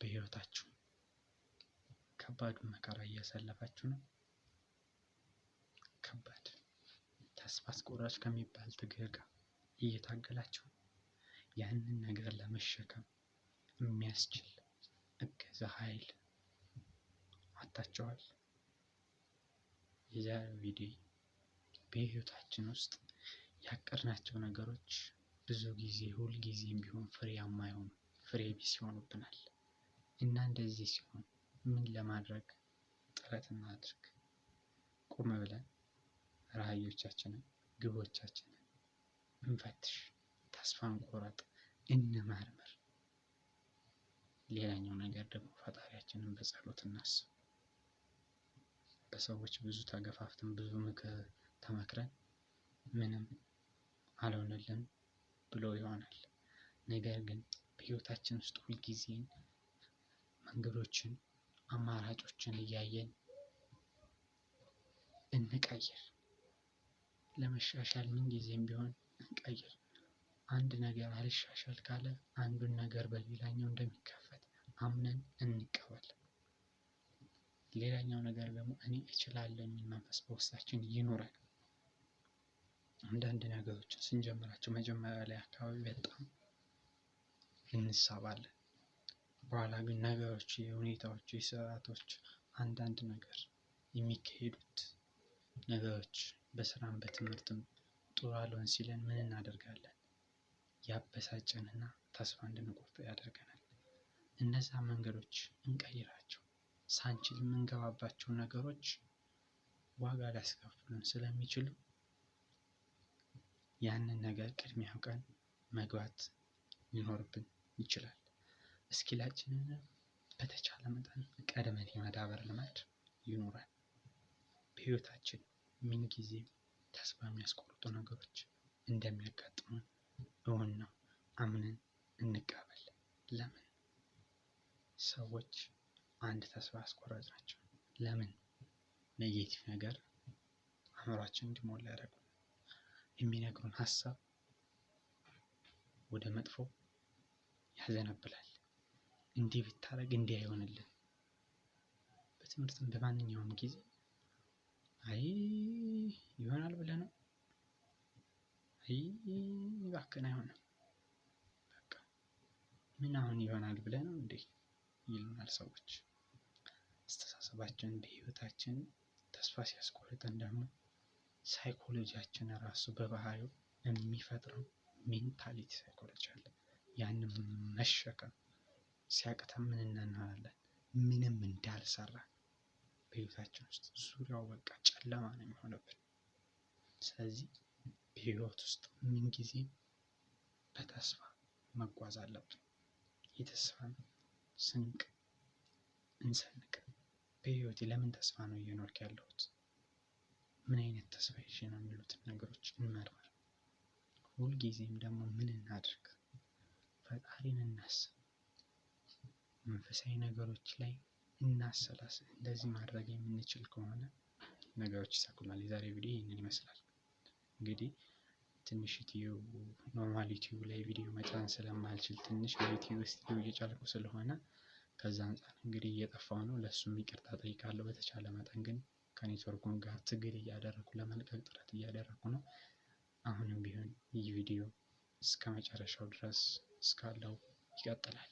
በህይወታችሁ ከባዱን መከራ እያሳለፋችሁ ነው። ከባድ ተስፋ አስቆራጭ ከሚባል ትግል ጋር እየታገላችሁ ያንን ነገር ለመሸከም የሚያስችል እገዛ ኃይል አጥታችኋል። የዛሬው ቪዲዮ በህይወታችን ውስጥ ያቀድናቸው ነገሮች ብዙ ጊዜ ሁል ጊዜም ቢሆን ፍሬያማ አይሆኑም፣ ፍሬ ቢስ ይሆኑብናል እና እንደዚህ ሲሆን ምን ለማድረግ ጥረት እናድርግ? ቆም ብለን ራዕዮቻችንን፣ ግቦቻችንን እንፈትሽ፣ ተስፋ እንቁረጥ፣ እንመርምር። ሌላኛው ነገር ደግሞ ፈጣሪያችንን በጸሎት እናስብ። በሰዎች ብዙ ተገፋፍተን ብዙ ምክር ተመክረን ምንም አልሆነልን ብሎ ይሆናል። ነገር ግን በህይወታችን ውስጥ ሁልጊዜ መንገዶችን፣ አማራጮችን እያየን እንቀይር። ለመሻሻል ምን ጊዜም ቢሆን እንቀይር። አንድ ነገር አልሻሻል ካለ አንዱን ነገር በሌላኛው እንደሚከፈት አምነን እንቀበል። ሌላኛው ነገር ደግሞ እኔ እችላለሁ የሚል መንፈስ በውስጣችን ይኑረን። አንዳንድ ነገሮችን ስንጀምራቸው መጀመሪያ ላይ አካባቢ በጣም እንሳባለን። በኋላ ግን ነገሮች፣ የሁኔታዎች፣ የስርዓቶች አንዳንድ ነገር የሚካሄዱት ነገሮች በስራም በትምህርትም ጥሩ አልሆን ሲለን ምን እናደርጋለን? ያበሳጨንና ተስፋ እንድንቆርጥ ያደርገናል። እነዛ መንገዶች እንቀይራቸው። ሳንችል የምንገባባቸው ነገሮች ዋጋ ሊያስከፍሉን ስለሚችሉ ያንን ነገር ቅድሚያ አውቀን መግባት ሊኖርብን ይችላል። እስኪላችንን በተቻለ መጠን ቀድመን የማዳበር ልማድ ይኑረን። በህይወታችን ምን ጊዜም ተስፋ የሚያስቆርጡ ነገሮች እንደሚያጋጥሙን እውን ነው፣ አምነን እንቀበል። ለምን ሰዎች አንድ ተስፋ አስቆራጭ ናቸው? ለምን ኔጌቲቭ ነገር አእምሯችን እንዲሞላ ያደርጉ? የሚነግሩን ሀሳብ ወደ መጥፎ ያዘነብላል። እንዲህ ብታረግ እንዲህ አይሆንልን። በትምህርትም በማንኛውም ጊዜ አይ ይሆናል ብለህ ነው፣ አይ እባክህን አይሆንም፣ በቃ ምን አሁን ይሆናል ብለህ ነው እንዴ ይሉናል ሰዎች። አስተሳሰባችን በህይወታችን ተስፋ ሲያስቆርጠን ደግሞ ሳይኮሎጂያችን ራሱ በባህሪው የሚፈጥረው ሜንታሊቲ ሳይኮሎጂ አለ። ያንን መሸከም ሲያቅተን ምን እናናለን? ምንም እንዳልሰራ በህይወታችን ውስጥ ዙሪያው በቃ ጨለማ ነው የሚሆንብን። ስለዚህ በህይወት ውስጥ ምን ጊዜም በተስፋ መጓዝ አለብን። የተስፋን ስንቅ እንሰንቅ። በህይወቴ ለምን ተስፋ ነው እየኖርኩ ያለሁት? ምን አይነት ተስፋ ይዤ ነው የሚሉትን ነገሮች እንመርምር። ሁልጊዜም ደግሞ ምን እናድርግ? ፈጣሪን እናስብ። መንፈሳዊ ነገሮች ላይ እናሰላስል። እንደዚህ ማድረግ የምንችል ከሆነ ነገሮች ይሳኩልናል። የዛሬ ቪዲዮ ይህንን ይመስላል። እንግዲህ ትንሽ ዩቲዩብ ኖርማል ዩቲዩብ ላይ ቪዲዮ መጫን ስለማልችል ትንሽ በዩቲዩብ ስቱዲዮ እየጫንኩ ስለሆነ ከዛ አንፃር እንግዲህ እየጠፋሁ ነው። ለሱም ይቅርታ ጠይቃለሁ። በተቻለ መጠን ግን ከኔትወርኩም ጋር ትግል እያደረኩ ለመልቀቅ ጥረት እያደረኩ ነው። አሁንም ቢሆን ይህ ቪዲዮ እስከ መጨረሻው ድረስ እስካለው ይቀጥላል።